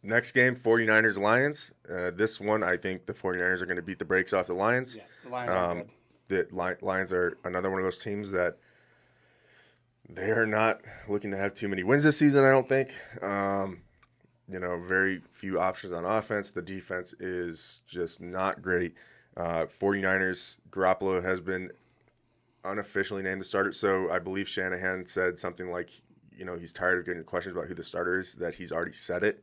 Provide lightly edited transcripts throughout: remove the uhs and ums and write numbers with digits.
Next game, 49ers-Lions. This one, I think the 49ers are going to beat the brakes off the Lions. Yeah, the Lions aren't Um, good. the Lions are another one of those teams that they are not looking to have too many wins this season, I don't think. Very few options on offense. The defense is just not great. 49ers, Garoppolo has been unofficially named the starter. So I believe Shanahan said something like, he's tired of getting questions about who the starter is, that he's already said it.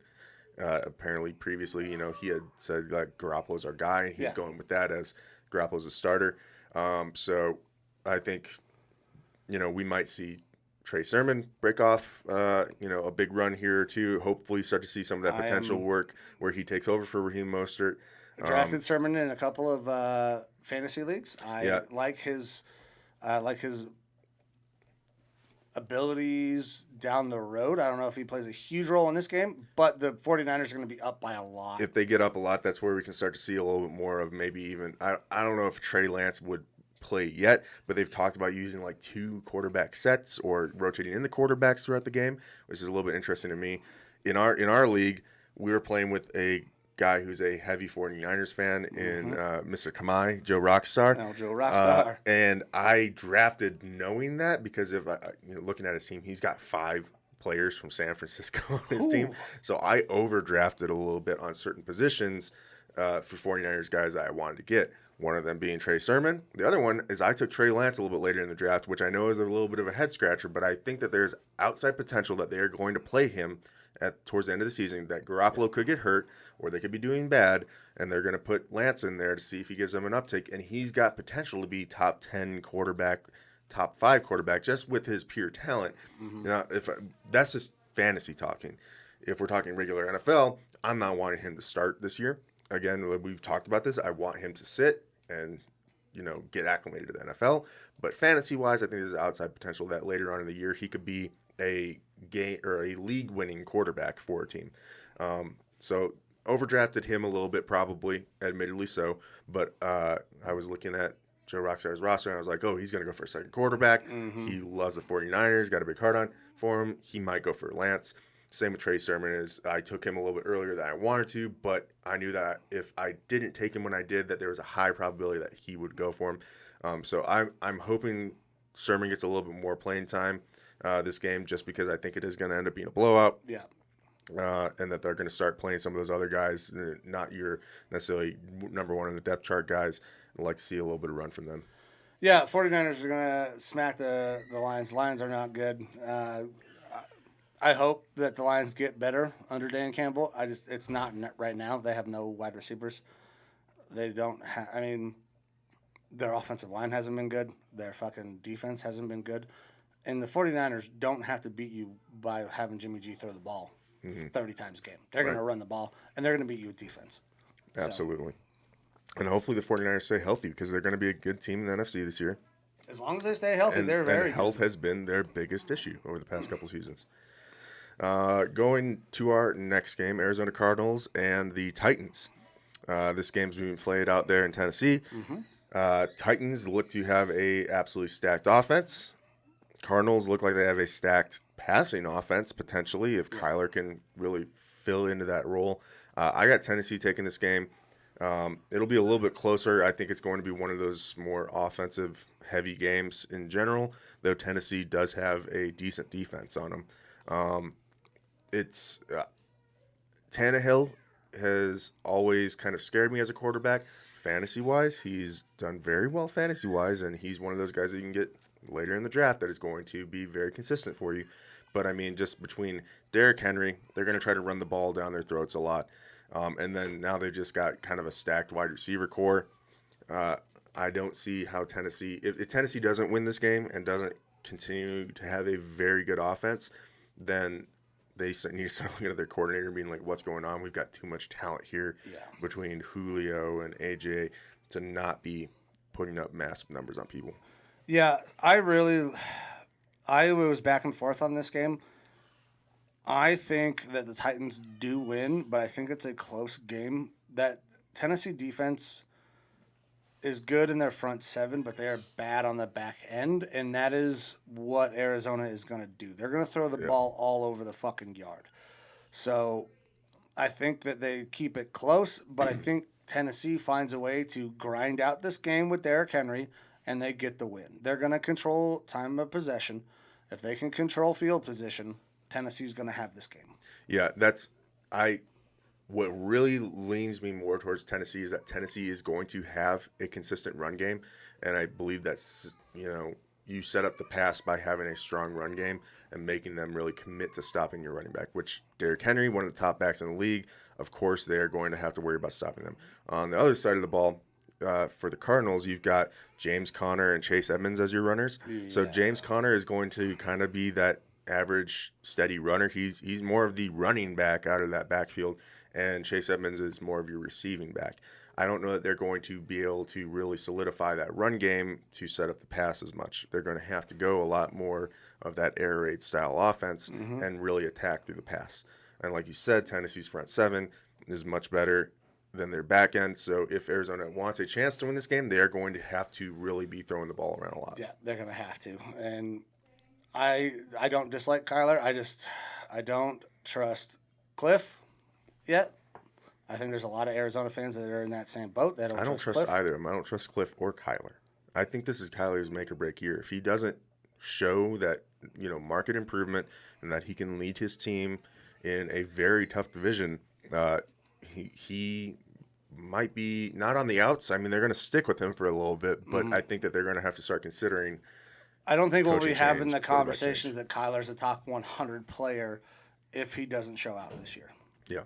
Apparently, previously, he had said like Garoppolo's our guy, and he's Yeah, going with that as Garoppolo's a starter. So I think, we might see Trey Sermon break off, a big run here or two. Hopefully, start to see some of that I potential am. work where he takes over for Raheem Mostert. I drafted Sermon in a couple of fantasy leagues. Yeah, I like his abilities down the road. I don't know if he plays a huge role in this game, but the 49ers are going to be up by a lot. if they get up a lot, that's where we can start to see a little bit more of maybe even. I don't know if Trey Lance would play yet, but they've talked about using like two quarterback sets or rotating in the quarterbacks throughout the game, which is a little bit interesting to me. In our league, we were playing with a guy who's a heavy 49ers fan in Mr. Kamai, Joe Rockstar. Now, Joe Rockstar. And I drafted knowing that because if looking at his team, he's got 5 players from San Francisco on his team. Ooh. So I overdrafted a little bit on certain positions for 49ers guys that I wanted to get. One of them being Trey Sermon. The other one is I took Trey Lance a little bit later in the draft, which I know is a little bit of a head scratcher, but I think that there's outside potential that they are going to play him towards the end of the season, that Garoppolo could get hurt or they could be doing bad, and they're going to put Lance in there to see if he gives them an uptick. And he's got potential to be top 10 quarterback, top 5 quarterback just with his pure talent. Now, if that's just fantasy talking. If we're talking regular NFL, I'm not wanting him to start this year. Again, we've talked about this. I want him to sit and get acclimated to the NFL. But fantasy wise, I think there's outside potential that later on in the year he could be a game or a league winning quarterback for a team. So overdrafted him a little bit, probably, admittedly so. But I was looking at Joe Rockstar's roster, and I was like, oh, he's going to go for a second quarterback. He loves the 49ers, got a big heart on for him. He might go for Lance. Same with Trey Sermon is I took him a little bit earlier than I wanted to, but I knew that if I didn't take him when I did, that there was a high probability that he would go for him. So I'm hoping Sermon gets a little bit more playing time this game, just because I think it is going to end up being a blowout. Yeah. And that they're going to start playing some of those other guys, not your necessarily number one in the depth chart guys. I'd like to see a little bit of run from them. Yeah, 49ers are going to smack the Lions. Lions are not good. I hope that the Lions get better under Dan Campbell. It's not right now. They have no wide receivers. They don't have, I mean, their offensive line hasn't been good. Their fucking defense hasn't been good. And the 49ers don't have to beat you by having Jimmy G throw the ball 30 times a game. They're going Right. to run the ball, and they're going to beat you with defense. So, Absolutely. And hopefully the 49ers stay healthy, because they're going to be a good team in the NFC this year. as long as they stay healthy, And, they're and very health good. has been their biggest issue over the past couple seasons. Going to our next game, Arizona Cardinals and the Titans. This game's being played out there in Tennessee. Titans look to have a absolutely stacked offense. Cardinals look like they have a stacked passing offense, potentially, if Kyler can really fill into that role. I got Tennessee taking this game. It'll be a little bit closer. I think it's going to be one of those more offensive heavy games in general, though Tennessee does have a decent defense on them. It's Tannehill has always kind of scared me as a quarterback. Fantasy wise, he's done very well fantasy wise, and he's one of those guys that you can get later in the draft that is going to be very consistent for you. But I mean, just between Derrick Henry, they're going to try to run the ball down their throats a lot. And then now they've just got kind of a stacked wide receiver core. I don't see how Tennessee, if Tennessee doesn't win this game and doesn't continue to have a very good offense, then they need to start looking at their coordinator and being like, what's going on? We've got too much talent here Yeah. between Julio and AJ to not be putting up massive numbers on people. Yeah, I was back and forth on this game. I think that the Titans do win, but I think it's a close game. That Tennessee defense is good in their front seven, but they are bad on the back end, and that is what Arizona is going to do. They're going to throw the Yeah. ball all over the fucking yard. So I think that they keep it close, but I think Tennessee finds a way to grind out this game with Derrick Henry, and they get the win. They're going to control time of possession. If they can control field position, Tennessee's going to have this game. Yeah, that's I. What really leans me more towards Tennessee is that Tennessee is going to have a consistent run game, and I believe that's you set up the pass by having a strong run game and making them really commit to stopping your running back. Which Derrick Henry, one of the top backs in the league, of course they are going to have to worry about stopping them. On the other side of the ball, for the Cardinals, you've got James Conner and Chase Edmonds as your runners. So Yeah. James Conner is going to kind of be that average, steady runner. He's more of the running back out of that backfield, and Chase Edmonds is more of your receiving back. I don't know that they're going to be able to really solidify that run game to set up the pass as much. They're going to have to go a lot more of that air raid style offense and really attack through the pass. And like you said, Tennessee's front seven is much better than their back end. So if Arizona wants a chance to win this game, they are going to have to really be throwing the ball around a lot. Yeah, they're going to have to. And I don't dislike Kyler. I don't trust Cliff yet. I think there's a lot of Arizona fans that are in that same boat. They don't I don't trust Cliff. either of them. I don't trust Cliff or Kyler. I think this is Kyler's make or break year. If he doesn't show that market improvement and that he can lead his team in a very tough division, he might be not on the outs. I mean, they're going to stick with him for a little bit, but I think that they're going to have to start considering. I don't think we'll be coaching having change, the quarterback conversations that Kyler's a top 100 player if he doesn't show out this year. Yeah,